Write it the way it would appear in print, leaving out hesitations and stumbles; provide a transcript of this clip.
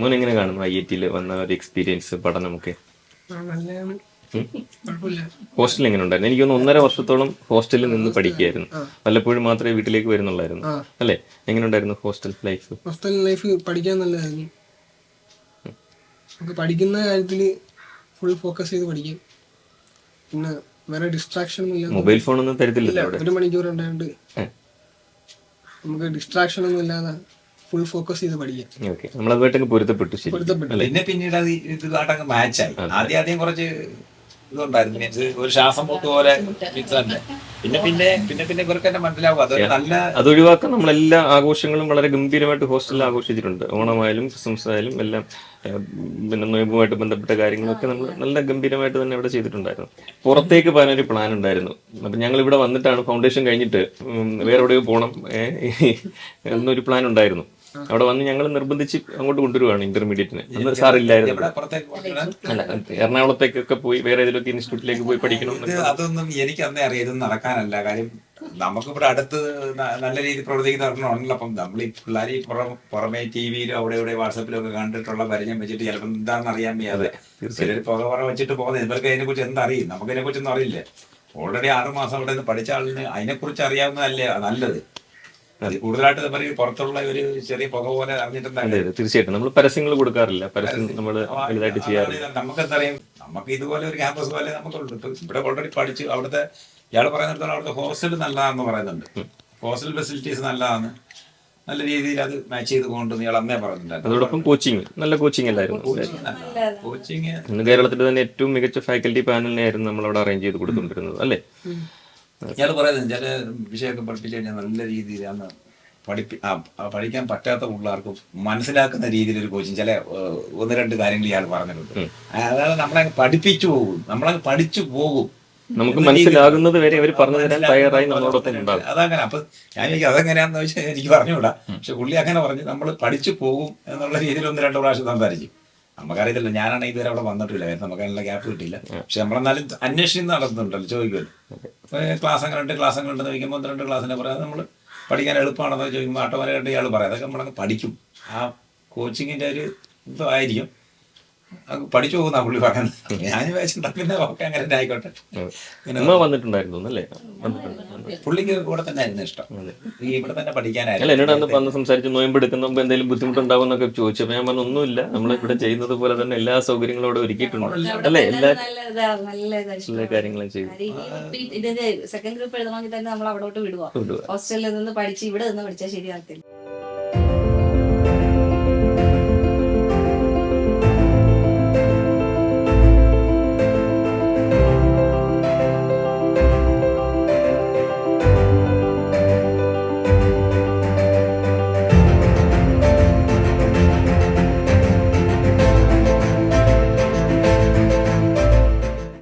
മോൻ എങ്ങനെ കാണുന്നു IIT വന്ന ഒരു എക്സ്പീരിയൻസ് പഠനമൊക്കെ? ഹോസ്റ്റൽ എങ്ങനെ ഉണ്ടായിരുന്നു? എനിക്കൊന്ന് 1.5 വർഷത്തോളം ഹോസ്റ്റലിൽ നിന്ന് പഠിക്കുകയായിരുന്നു. വല്ലപ്പോഴും മാത്രമേ വീട്ടിലേക്ക് വരുന്നുള്ളായിരുന്നു അല്ലേ? എങ്ങനെ ഉണ്ടായിരുന്നു ഹോസ്റ്റൽ ലൈഫ്? ഹോസ്റ്റൽ ലൈഫ് പഠിക്കാൻ നല്ലതായിരുന്നു. നമുക്ക് പഠിക്കുന്ന കാര്യത്തിൽ ഫുൾ ഫോക്കസ് ചെയ്ത് പഠിക്കും. പിന്നെ വേറെ ഡിസ്ട്രാക്ഷൻ ഒന്നും ഇല്ല. മൊബൈൽ ഫോൺ ഒന്നും തരത്തില്ല അവിടെ? 1 മണിക്കൂർ ഉണ്ടായിട്ട് നമുക്ക് ഡിസ്ട്രാക്ഷൻ ഒന്നും ഇല്ലാതെ ഫുൾ ഫോക്കസ് ചെയ്ത് പഠിക്കാം. ഓക്കെ, നമ്മളതുമായിട്ടൊക്കെ പൊരുത്തപ്പെട്ടു. ശരി, പിന്നീട് അത് ഇതായിട്ടങ്ങ് മാച്ചായി. ആദ്യം കുറച്ച് ഇതുണ്ടായിരുന്നു, മീൻസ് ഒരു ശ്വാസം മുട്ട് പോലെ മീൻസ് തന്നെ. പിന്നെ ഇവർക്ക് തന്നെ മനസ്സിലാവും അത് നല്ല. അത് ഒഴിവാക്കാൻ നമ്മളെല്ലാ ആഘോഷങ്ങളും വളരെ ഗംഭീരമായിട്ട് ഹോസ്റ്റലിൽ ആഘോഷിച്ചിട്ടുണ്ട്. ഓണമായാലും ക്രിസ്മസ് ആയാലും എല്ലാം, പിന്നെ നോയമ്പുമായിട്ട് ബന്ധപ്പെട്ട കാര്യങ്ങളൊക്കെ നമ്മൾ നല്ല ഗംഭീരമായിട്ട് തന്നെ ഇവിടെ ചെയ്തിട്ടുണ്ടായിരുന്നു. പുറത്തേക്ക് പോകാനൊരു പ്ലാൻ ഉണ്ടായിരുന്നു. അപ്പം ഞങ്ങൾ ഇവിടെ വന്നിട്ടാണ് ഫൗണ്ടേഷൻ കഴിഞ്ഞിട്ട് വേറെ എവിടെയോ പോകണം എന്നൊരു പ്ലാൻ ഉണ്ടായിരുന്നു. അവിടെ വന്ന് ഞങ്ങൾ നിർബന്ധിച്ച് അങ്ങോട്ട് കൊണ്ടുവരുവാണ് ഇന്റർമീഡിയറ്റിന്. അന്ന് സാർ ഇല്ലായിരുന്നു. അല്ല, എറണാകുളത്തേക്കൊക്കെ പോയി വേറെ ഏതെങ്കിലും ഇൻസ്റ്റിറ്റ്യൂട്ടിലേക്ക് പോയി പഠിക്കണം. അതൊന്നും എനിക്ക് അന്നേ അറിയാം, ഇതൊന്നും നടക്കാനല്ല. കാര്യം നമുക്കിവിടെ അടുത്ത് നല്ല രീതിയിൽ പ്രവർത്തിക്കുന്നവരുണ്ടല്ലോ. അപ്പം നമ്മൾ ഈ പിള്ളേർ പുറമെ TV-യിലും അവിടെ ഇവിടെ വാട്സാപ്പിലും ഒക്കെ കണ്ടിട്ടുള്ള പരിചയം വെച്ചിട്ട് ചിലപ്പോൾ എന്താണെന്ന് അറിയാൻ വയ്യാതെ ചിലർ പുറ വെച്ചിട്ട് പോകുന്നത്. ഇവർക്ക് അതിനെക്കുറിച്ച് എന്തറിയും? നമുക്ക് അതിനെക്കുറിച്ചൊന്നും അറിയില്ല. ഓൾറെഡി 6 മാസം അവിടെ നിന്ന് പഠിച്ച ആളിന് അതിനെക്കുറിച്ച് അറിയാവുന്നതല്ലേ നല്ലത്. കൂടുതലായിട്ട് പറയും പുറത്തുള്ള ഒരു ചെറിയ പുക പോലെ അറിഞ്ഞിട്ടുണ്ടാവില്ല. തീർച്ചയായിട്ടും നമ്മൾ പരസ്യങ്ങൾ കൊടുക്കാറില്ല, പരസ്യം നമ്മൾ വലുതായിട്ട് ചെയ്യാറില്ല. നമുക്കെന്തറിയാം, നമുക്ക് ഇതുപോലെ ഒരു ക്യാമ്പസ് പോലെ നമുക്കുണ്ട്. ഇപ്പൊ ഇവിടെ ഓൾറെഡി പഠിച്ചു. അവിടുത്തെ ഇയാൾ പറയുന്നിടത്തോളം അവിടുത്തെ ഹോസ്റ്റൽ നല്ലതാണെന്ന് പറയുന്നുണ്ട്. ഹോസ്റ്റൽ ഫെസിലിറ്റീസ് നല്ലതാണ്, നല്ല രീതിയിൽ അത് മാച്ച് ചെയ്ത് കൊണ്ടുവന്ന് ഇയാൾ അന്നേ പറഞ്ഞിട്ടുണ്ടായിരുന്നു. അതോടൊപ്പം കോച്ചിങ്, നല്ല കോച്ചിങ് അല്ലായിരുന്നു? കോച്ചിങ് ഇന്ന് കേരളത്തിൽ തന്നെ ഏറ്റവും മികച്ച ഫാക്കൽറ്റി പാനലിനായിരുന്നു നമ്മൾ അവിടെ അറേഞ്ച് ചെയ്ത് കൊടുത്തുകൊണ്ടിരുന്നത് അല്ലേ? ഇയാൾ പറയുന്നത് ചില വിഷയമൊക്കെ പഠിപ്പിച്ചു കഴിഞ്ഞാൽ നല്ല രീതിയിലാണ് പഠിക്കാൻ പറ്റാത്ത പിള്ളേർക്കും മനസ്സിലാക്കുന്ന രീതിയിൽ ഒരു കോച്ചിങ് ചില 1-2 കാര്യങ്ങൾ ഇയാൾ പറഞ്ഞിട്ടുണ്ട്. അതായത് നമ്മളങ്ങ് പഠിപ്പിച്ചു പോകും, നമ്മളങ്ങ് പഠിച്ചു പോകും, നമുക്ക് മനസ്സിലാകുന്നത് വരെ അവർ പറഞ്ഞു തരാൻ തയ്യാറായി നമ്മളോടൊപ്പം ഉണ്ടാകും. അതങ്ങനെ. അപ്പൊ ഞാൻ എനിക്ക് അതെങ്ങനെയാന്ന് വെച്ചാൽ എനിക്ക് പറഞ്ഞുകൂടാ. പക്ഷെ പുള്ളി അങ്ങനെ പറഞ്ഞു, നമ്മൾ പഠിച്ചു പോകും എന്നുള്ള രീതിയിൽ 1-2 പ്രാവശ്യം സംസാരിച്ചു. നമുക്കറിയത്തില്ല, ഞാനാണെങ്കിൽ ഇതുവരെ അവിടെ വന്നിട്ടില്ല, നമുക്ക് അതിനുള്ള ഗ്യാപ്പ് കിട്ടിയില്ല. പക്ഷെ നമ്മളെന്നാലും അന്വേഷണം നടത്തുന്നുണ്ടല്ലോ, ചോദിക്കുമല്ലോ. ക്ലാസ് അങ്ങനെ ഉണ്ട് ഉണ്ടെന്ന് ചോദിക്കുമ്പോൾ 1-2 ക്ലാസ്സിനെ പറയാതെ നമ്മൾ പഠിക്കാൻ എളുപ്പമാണെന്ന് ചോദിക്കുമ്പോൾ ഓട്ടോമാറ്റിക്കായിട്ട് ഇയാൾ പറയാം. അതൊക്കെ നമ്മളങ്ങ് പഠിക്കും. ആ കോച്ചിങ്ങിന്റെ ഒരു ഇതായിരിക്കും, പഠിച്ചു പോകുന്ന പുള്ളി പറയുന്നത്. ഞാൻ വിചാരിച്ചിട്ടുണ്ടാ പിന്നെ ഓക്കെ അങ്ങനെ ആയിക്കോട്ടെ. പുള്ളിക്ക് ഇവിടെ തന്നെ ആയിരുന്നു ഇഷ്ടം, ഈ ഇവിടെ തന്നെ പഠിക്കാനായിരുന്നു. എന്നോട് വന്ന് സംസാരിച്ച് നോയമ്പെടുക്കുന്ന എന്തെങ്കിലും ബുദ്ധിമുട്ടുണ്ടാവും എന്നൊക്കെ ചോദിച്ചു. അപ്പൊ ഞാൻ പറഞ്ഞു ഒന്നുമില്ല, നമ്മൾ ഇവിടെ ചെയ്യുന്നത് പോലെ തന്നെ എല്ലാ സൗകര്യങ്ങളും അവിടെ ഒരുക്കിയിട്ടുണ്ട് അല്ലേ? എല്ലാ കാര്യങ്ങളും ചെയ്തു. സെക്കൻഡ് ഗ്രൂപ്പ് എഴുതണമെങ്കിൽ തന്നെ നമ്മൾ അവിടോട്ട് വിടുക. ഹോസ്റ്റലിൽ നിന്ന് പഠിച്ച് ഇവിടെ നിന്ന് പഠിച്ചാൽ ശരിയാകത്തില്ല.